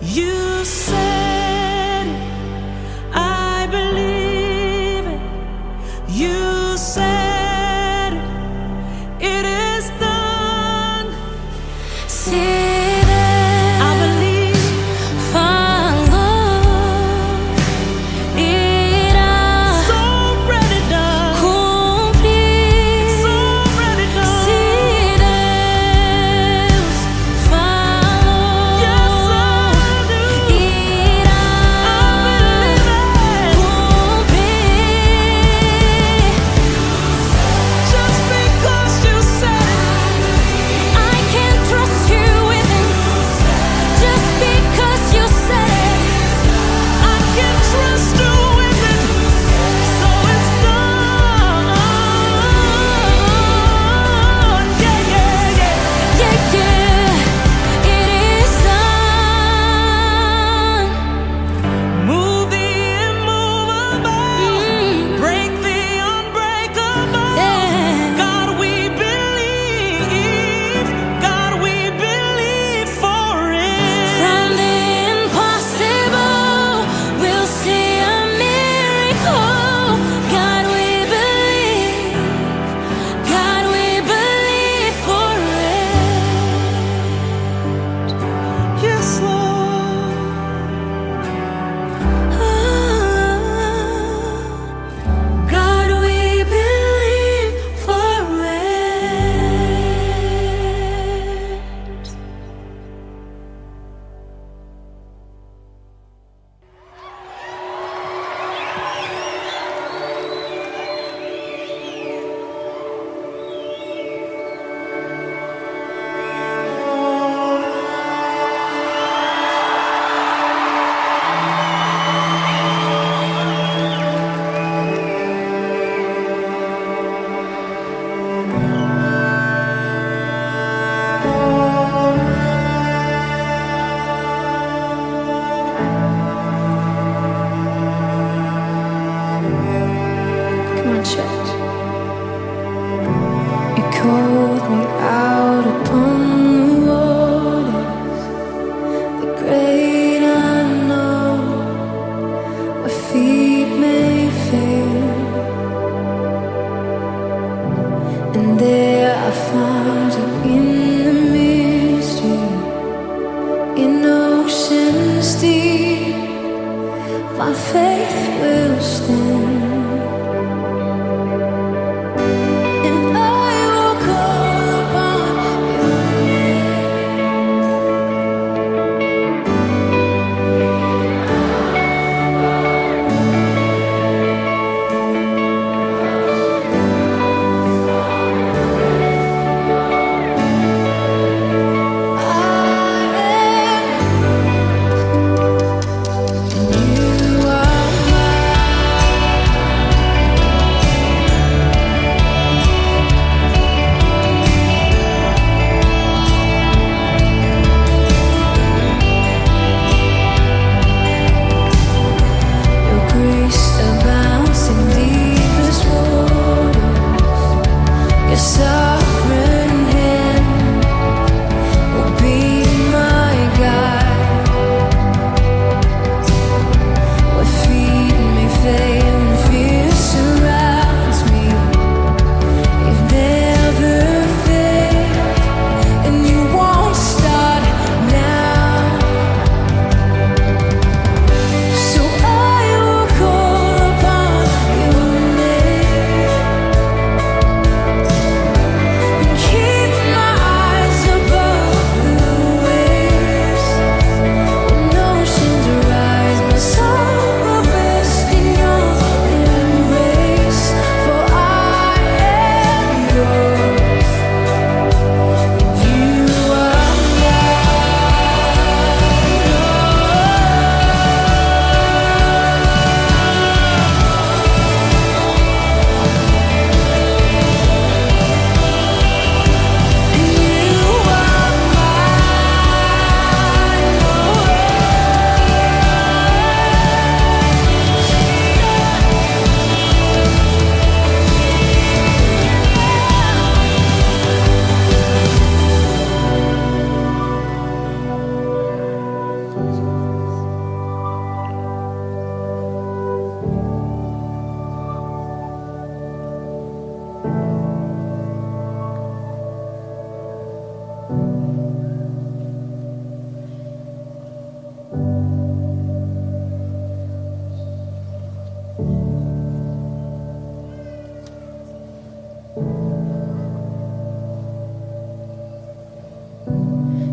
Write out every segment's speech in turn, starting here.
You said it, I believe it. You said it, it is done. See that I believe, follow, irá sobre done, cumprir, sobre done. Se Deus falou, yes I do, irá cumprir. Just because you said it, I can trust you with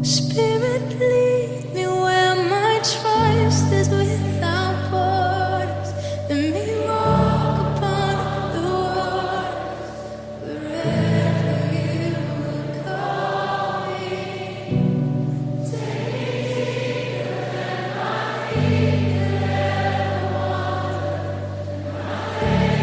Spirit, lead me where my trust is without borders. Let me walk upon the waters wherever you will call me. Take me deeper than my feet could ever wander. My faith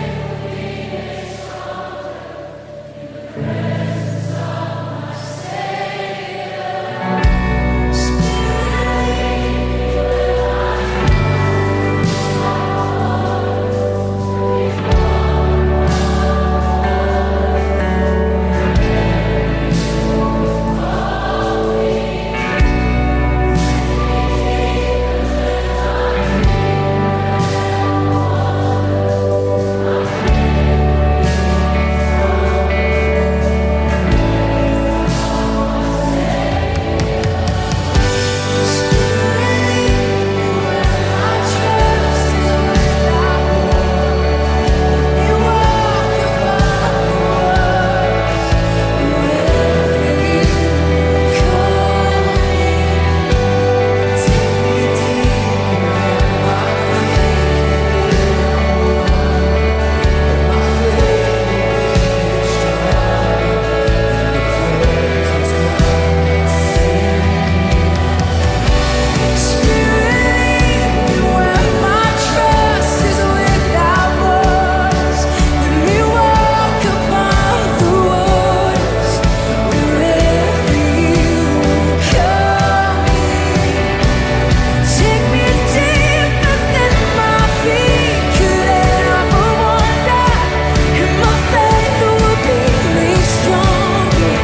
will be made stronger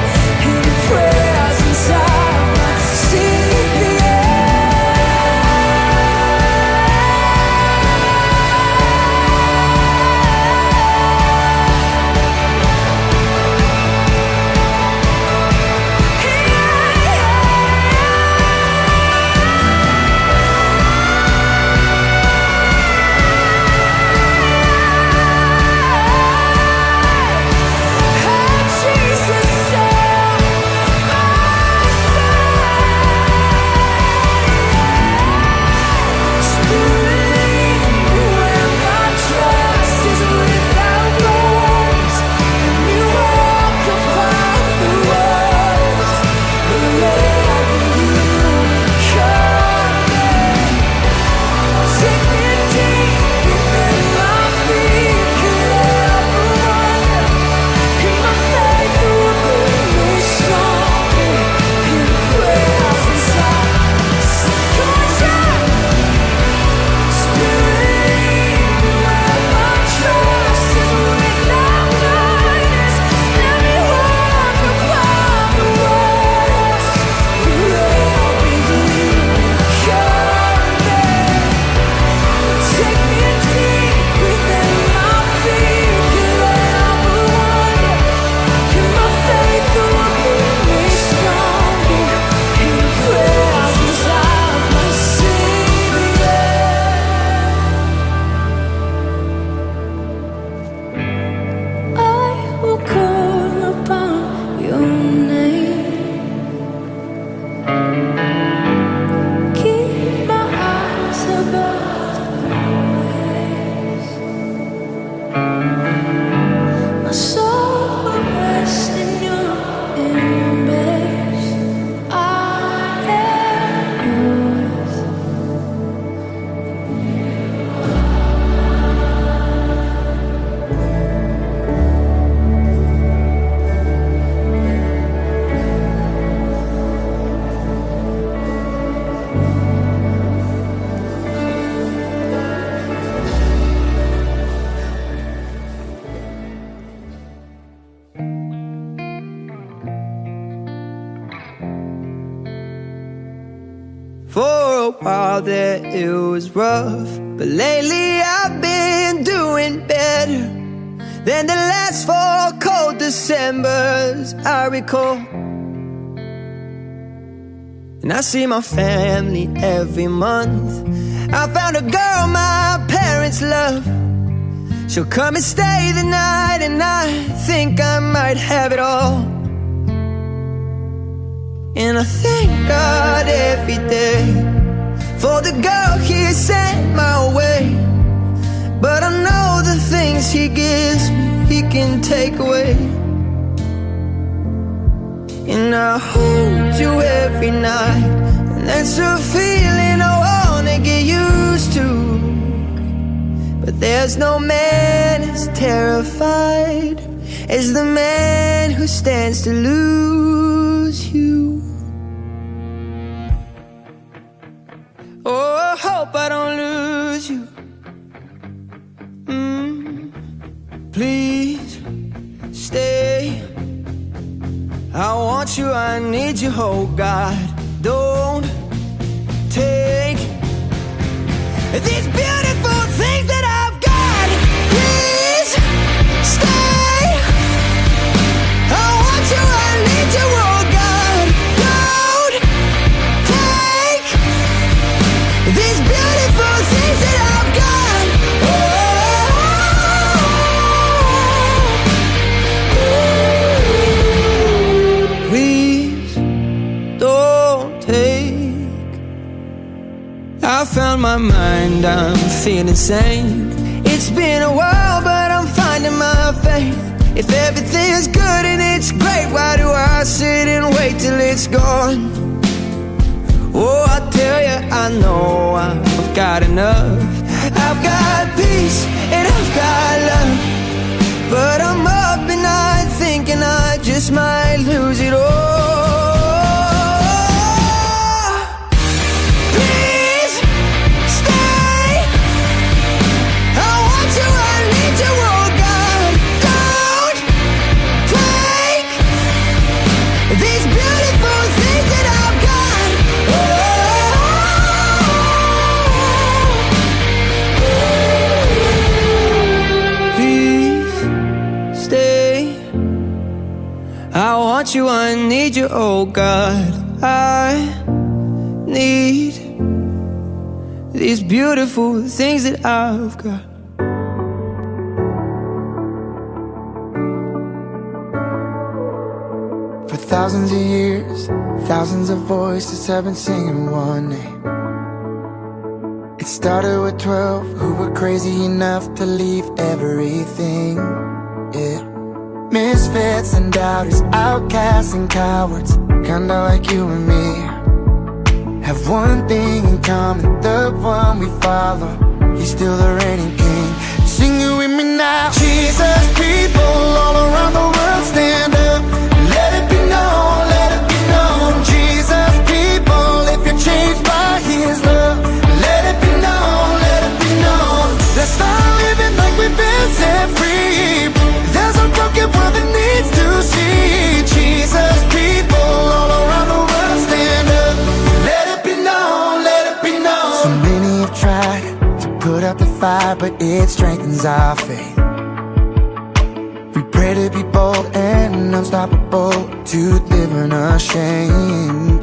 in the presence of my Savior. For a while there it was rough, but lately I've been doing better than the last 4 cold Decembers I recall. And I see my family every month. I found a girl my parents love. She'll come and stay the night, and I think I might have it all. And I thank God every day for the girl He sent my way. But I know the things He gives me, He can take away. And I hold you every night, and that's a feeling I wanna get used to. But there's no man as terrified as the man who stands to lose you. Oh, I hope I don't lose you. Please stay. I want you, I need you, oh God. Don't take these beautiful things that I've got. Please stay. I want you, I need you, oh God. Don't take these beautiful things that I've got. Please don't take. I found my mind, I'm feeling sane. It's been a while, but I'm finding my faith. If everything's good and it's great, why do I sit and wait till it's gone? Oh, I tell you, I know I've got enough. I've got peace and I've got love, but I'm up at night thinking I just might lose it all. Please stay. I want you, I need you, oh God. Don't take these beautiful things that I've got. Please stay. I want you, I need you, oh God. I need these beautiful things that I've got. For thousands of years, thousands of voices have been singing one name. It started with 12 who were crazy enough to leave everything. Yeah. Misfits and doubters, outcasts and cowards, kinda like you and me, have one thing in common, the one we follow. He's still the reigning king. Sing it with me now. Jesus, people all around the world stand up. Let it be known, let it be known. Jesus, people, if you're changed by His love, let it be known, let it be known. Let's start living like we've been set free. There's a broken world that needs to see. Jesus, people all around the world stand up. Let it be known, let it be known. So many have tried to put out the fire, but it strengthens our faith. We pray to be bold and unstoppable, to live unashamed.